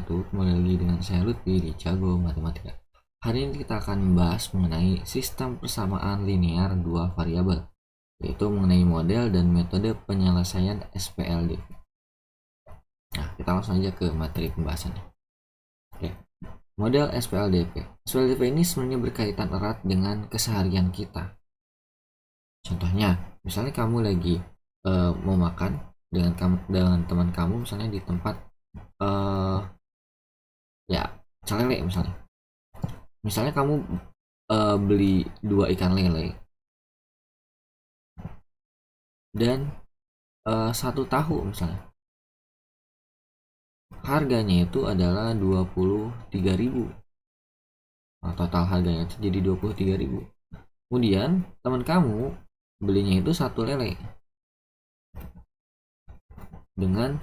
wabarakatuh. Kembali lagi dengan saya Lutfi di Jago Matematika. Hari ini kita akan membahas mengenai sistem persamaan linear dua variabel, yaitu mengenai model dan metode penyelesaian SPLDV. Nah, kita langsung aja ke materi pembahasannya. Oke. Model SPLDV. SPLDV ini sebenarnya berkaitan erat dengan keseharian kita. Contohnya, misalnya kamu lagi mau makan dengan teman kamu, misalnya di tempat calele misalnya kamu beli 2 ikan lele dan 1 tahu, misalnya harganya itu adalah 23.000. Nah, total harganya itu jadi 23.000. Kemudian teman kamu belinya itu 1 lele dengan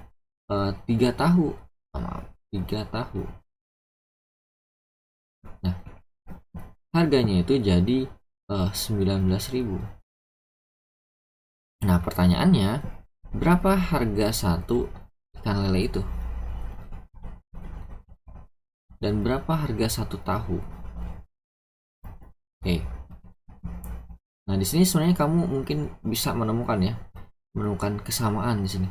3 tahu. Maaf, 3 tahu. Nah, harganya itu jadi 19.000. Nah, pertanyaannya, berapa harga 1 ikan lele itu? Dan berapa harga 1 tahu? Oke. Nah, di sini sebenarnya kamu mungkin bisa menemukan kesamaan di sini.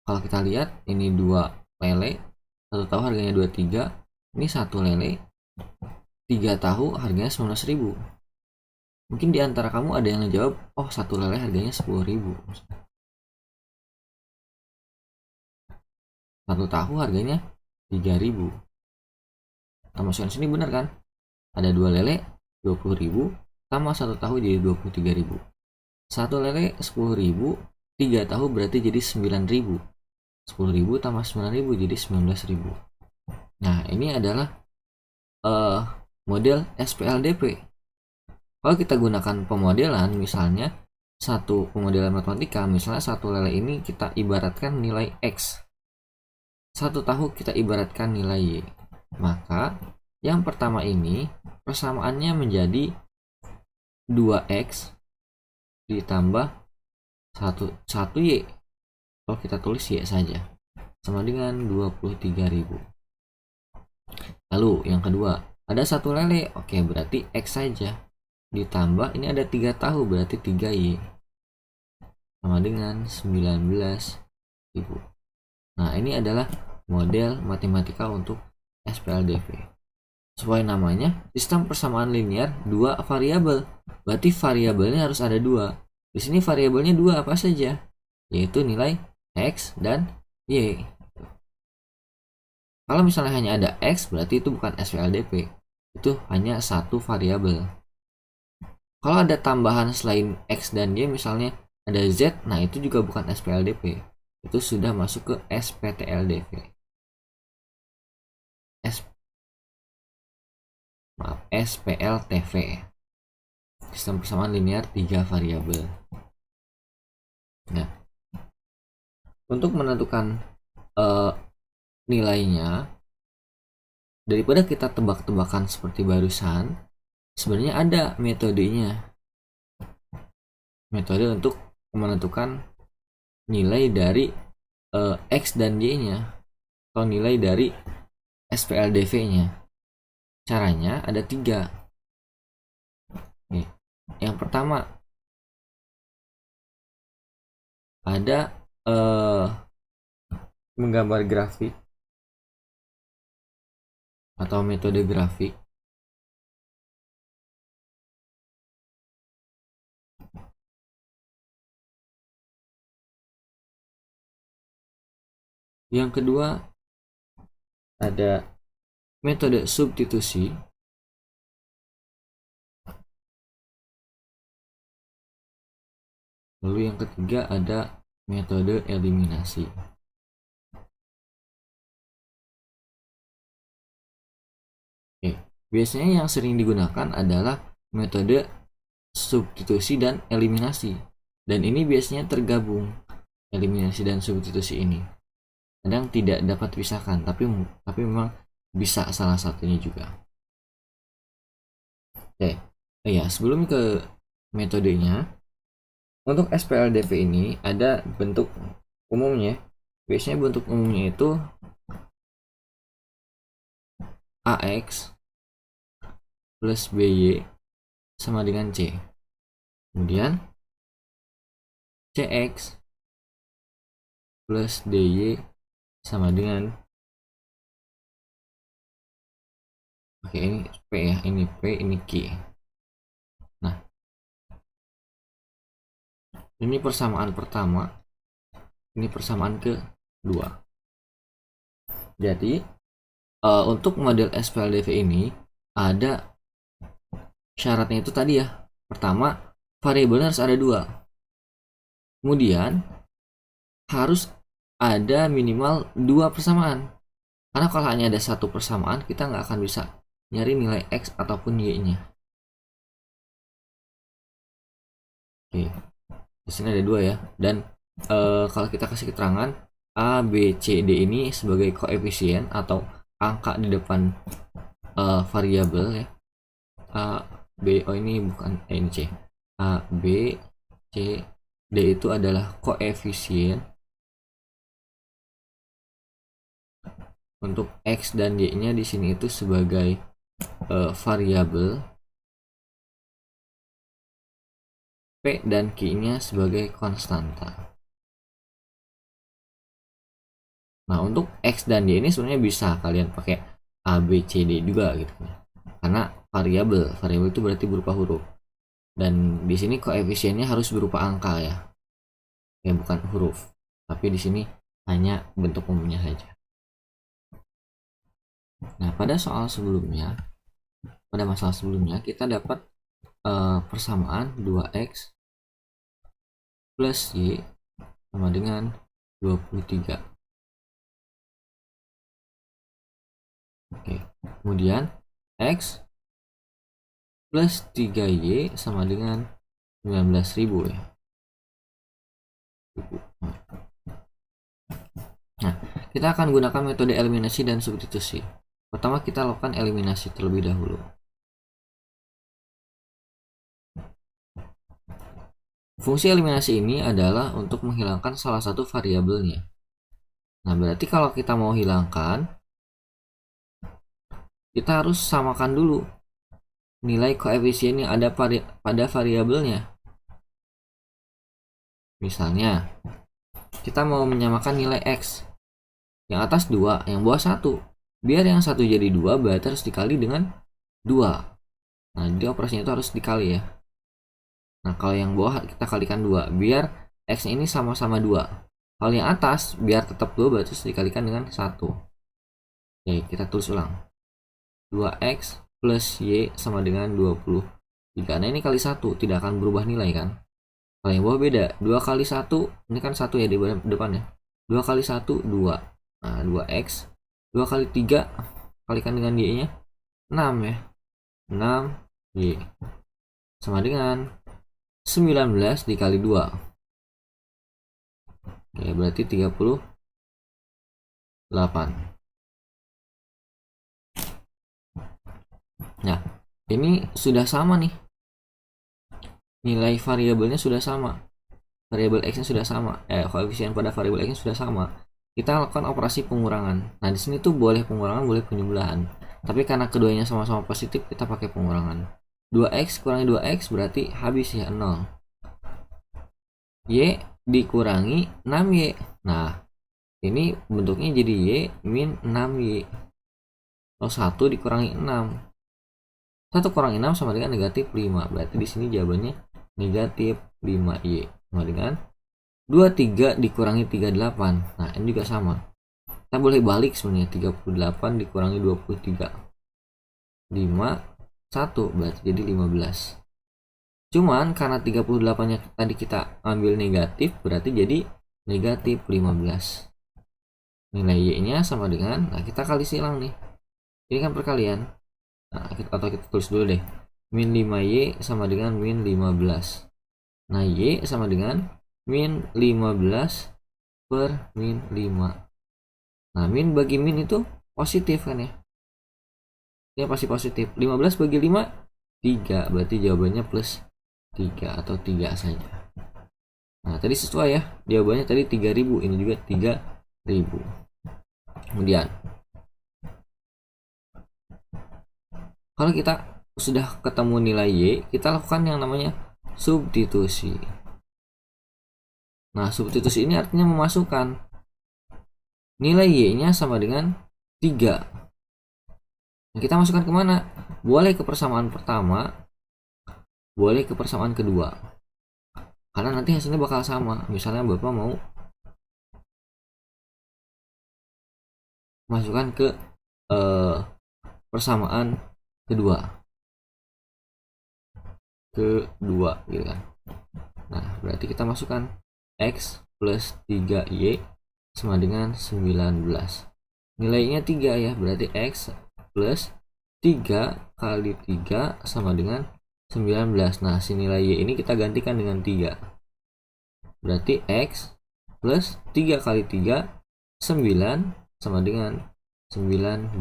Kalau kita lihat, ini 2 lele, 1 tahu harganya 23, ini 1 lele 3 tahu harganya 19.000. Mungkin di antara kamu ada yang ngejawab, oh 1 lele harganya 10.000. 1 tahu harganya 3.000. Kita masukin sini, benar kan? Ada 2 lele 20.000 tambah 1 tahu jadi 23.000. 1 lele 10.000, 3 tahu berarti jadi 9.000. 10.000 tambah 9.000 jadi 19.000. Nah, ini adalah model SPLDV. Kalau kita gunakan pemodelan, misalnya satu pemodelan matematika, misalnya 1 lele ini kita ibaratkan nilai X, 1 tahu kita ibaratkan nilai Y. Maka yang pertama ini persamaannya menjadi 2X ditambah 1 Y. Kalau kita tulis Y saja, sama dengan 23.000. Lalu yang kedua, ada 1 lele, oke, berarti X saja, ditambah ini ada 3 tahu, berarti 3Y, sama dengan 19.000. Nah, ini adalah model matematika untuk SPLDV. Sesuai namanya, sistem persamaan linear 2 variabel. Berarti variabelnya harus ada 2. Di sini variabelnya 2 apa saja? Yaitu nilai X dan Y. Kalau misalnya hanya ada X, berarti itu bukan SPLDV. Itu hanya 1 variabel. Kalau ada tambahan selain X dan Y, misalnya ada Z, nah itu juga bukan SPLDV. Itu sudah masuk ke SPTLDV. SPLTV. Sistem persamaan linear 3 variabel. Nah, untuk menentukan nilainya, daripada kita tebak-tebakan seperti barusan, sebenarnya ada metodenya. Metode untuk menentukan nilai dari X dan Y-nya, atau nilai dari SPLDV-nya. Caranya ada 3. Nih, yang pertama ada menggambar grafik atau metode grafik. Yang kedua ada metode substitusi. Lalu yang ketiga ada metode eliminasi. Oke, biasanya yang sering digunakan adalah metode substitusi dan eliminasi. Dan ini biasanya tergabung, eliminasi dan substitusi ini. Kadang tidak dapat dipisahkan, tapi memang bisa salah satunya juga. Oke, ya, sebelum ke metodenya, untuk SPLDV ini ada bentuk umumnya. Biasanya bentuk umumnya itu AX plus BY sama dengan C. Kemudian CX plus DY sama dengan, oke ini P ya, ini P, ini Q. Nah, ini persamaan pertama, ini persamaan kedua. Jadi untuk model SPLDV ini ada syaratnya itu tadi ya. Pertama, variabelnya harus ada 2. Kemudian harus ada minimal 2 persamaan. Karena kalau hanya ada 1 persamaan, kita nggak akan bisa nyari nilai X ataupun Y-nya. Oke, di sini ada 2 ya. Dan kalau kita kasih keterangan A, B, C, D ini sebagai koefisien atau angka di depan variabel ya. A, B, oh ini bukan, ini C. A, B, C, D itu adalah koefisien untuk X dan Y-nya di sini itu sebagai variabel, P dan Q-nya sebagai konstanta. Nah, untuk X dan Y ini sebenarnya bisa kalian pakai A, B, C, D juga gitu ya. Karena variabel itu berarti berupa huruf. Dan di sini koefisiennya harus berupa angka ya. Ya bukan huruf. Tapi di sini hanya bentuk umumnya saja. Nah, pada masalah sebelumnya kita dapat persamaan 2x plus y sama dengan 23. Oke, kemudian X plus 3Y sama dengan 19.000 ya. Nah, kita akan gunakan metode eliminasi dan substitusi. Pertama kita lakukan eliminasi terlebih dahulu. Fungsi eliminasi ini adalah untuk menghilangkan salah satu variabelnya. Nah, berarti kalau kita mau hilangkan, kita harus samakan dulu nilai koefisien yang ada pada variabelnya. Misalnya, kita mau menyamakan nilai X. Yang atas 2, yang bawah 1. Biar yang satu jadi 2, berarti harus dikali dengan 2. Nah, jadi operasinya itu harus dikali ya. Nah, kalau yang bawah kita kalikan 2, biar X ini sama-sama 2. Kalau yang atas, biar tetap 2, berarti harus dikalikan dengan 1. Oke, kita tulis ulang. 2X plus Y sama dengan 23. Nah, ini kali 1, tidak akan berubah nilai kan. Kalau yang bawah beda, 2 kali 1, ini kan 1 ya di depan ya. 2 kali 1, 2. Nah, 2X. 2 kali 3, kalikan dengan Y-nya. 6 ya. 6Y. Sama dengan 19 dikali 2. Oke, berarti 38. Nah, ini sudah sama nih. Nilai variabelnya sudah sama. Variabel X-nya sudah sama. Koefisien pada variabel X-nya sudah sama. Kita lakukan operasi pengurangan. Nah, di sini tuh boleh pengurangan, boleh penjumlahan. Tapi karena keduanya sama-sama positif, kita pakai pengurangan. 2X kurangi 2X berarti habis ya 0. Y dikurangi 6Y. Nah, ini bentuknya jadi Y min 6Y. Kalau 1 dikurangi 6. 1 kurangi 6 sama dengan negatif 5. Berarti di sini jawabannya negatif 5Y. Sama dengan 23 dikurangi 38. Nah, ini juga sama. Kita boleh balik sebenarnya. 38 dikurangi 23. 5, 1. Berarti jadi 15. Cuman karena 38-nya tadi kita ambil negatif, berarti jadi negatif 15. Nilai Y-nya sama dengan, nah kita kali silang nih. Ini kan perkalian. Nah, atau kita tulis dulu deh. Min 5Y sama dengan min 15. Nah, Y sama dengan min 15 per min 5. Nah, min bagi min itu positif kan ya. Ini pasti positif. 15 bagi 5, 3. Berarti jawabannya plus 3 atau 3 saja. Nah, tadi sesuai ya. Jawabannya tadi 3000. Ini juga 3000. Kemudian Kalau kita sudah ketemu nilai Y, kita lakukan yang namanya substitusi. Nah, substitusi ini artinya memasukkan nilai Y-nya sama dengan 3. Nah, kita masukkan kemana? Boleh ke persamaan pertama, boleh ke persamaan kedua. Karena nanti hasilnya bakal sama. Misalnya Bapak mau masukkan ke persamaan kedua gitu kan. Nah, berarti kita masukkan X plus 3Y sama dengan 19. Nilainya 3 ya, berarti X plus 3 kali 3 sama dengan 19. Nah, si nilai Y ini kita gantikan dengan 3. Berarti X plus 3 kali 3, 9 sama dengan 19.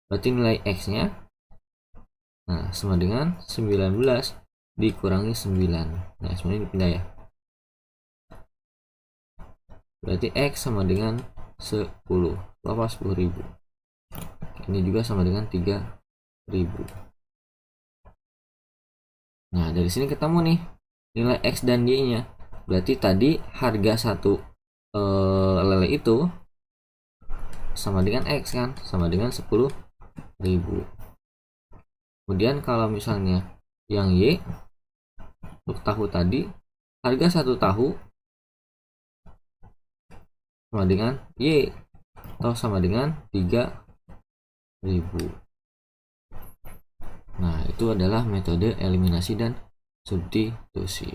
Berarti nilai X-nya sama dengan 19 dikurangi 9. Nah, semuanya dipindah ya. Berarti X sama dengan 10. Berapa? 10.000. Ini juga sama dengan 3.000. Nah, dari sini ketemu nih nilai X dan Y-nya. Berarti tadi harga satu lele itu sama dengan X kan, sama dengan 10.000. Kemudian kalau misalnya yang Y untuk tahu tadi, harga satu tahu sama dengan Y atau sama dengan 3.000. Nah, itu adalah metode eliminasi dan substitusi.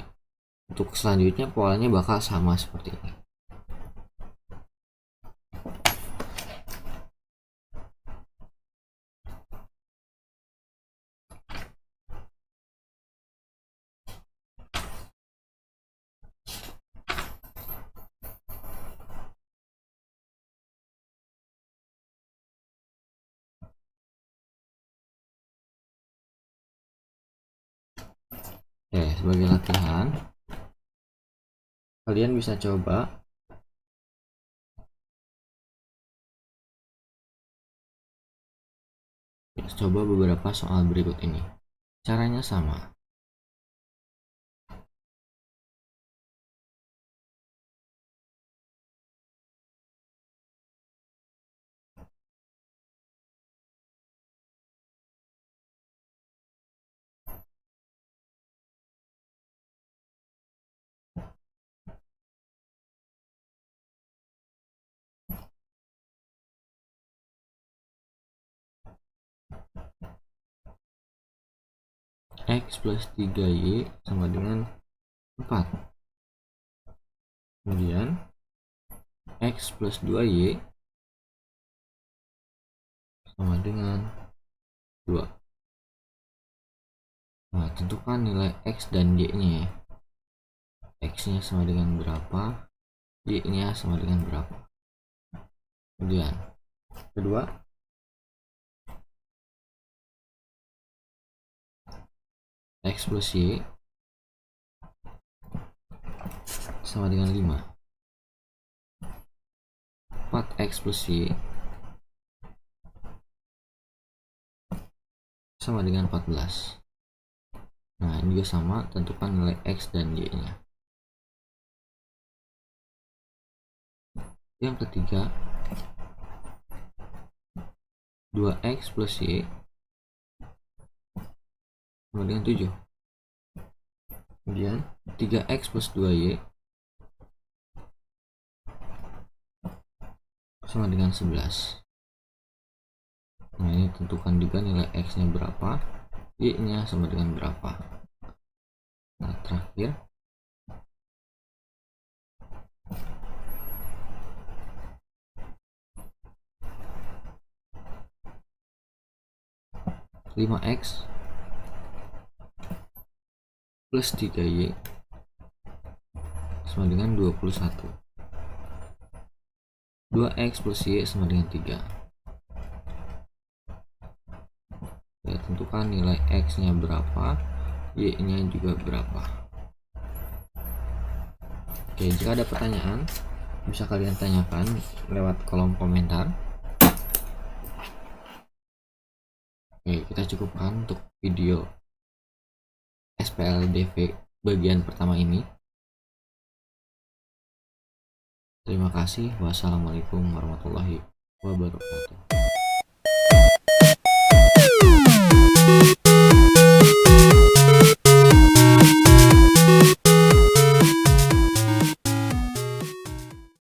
Untuk selanjutnya polanya bakal sama seperti ini. Oke, sebagai latihan, kalian bisa coba beberapa soal berikut ini. Caranya sama. X plus 3Y sama dengan 4. Kemudian X plus 2Y sama dengan 2. Nah, tentukan nilai X dan Y-nya. X-nya sama dengan berapa, Y-nya sama dengan berapa. Kemudian kedua, X plus Y sama dengan 5. 4X plus Y sama dengan 14. Nah, ini juga sama, tentukan nilai X dan Y-nya. Yang ketiga, 2X plus Y sama dengan 7. Kemudian 3X plus 2Y sama dengan 11. Nah, ini tentukan juga nilai X nya berapa, Y nya sama dengan berapa. Nah, terakhir (5X plus 3Y sama dengan 21. 2X plus Y sama dengan 3. Ya, tentukan nilai X nya berapa, Y nya juga berapa. Oke, jika ada pertanyaan bisa kalian tanyakan lewat kolom komentar. Oke, kita cukupkan untuk video SPLDV bagian pertama ini. Terima kasih. Wassalamualaikum warahmatullahi wabarakatuh.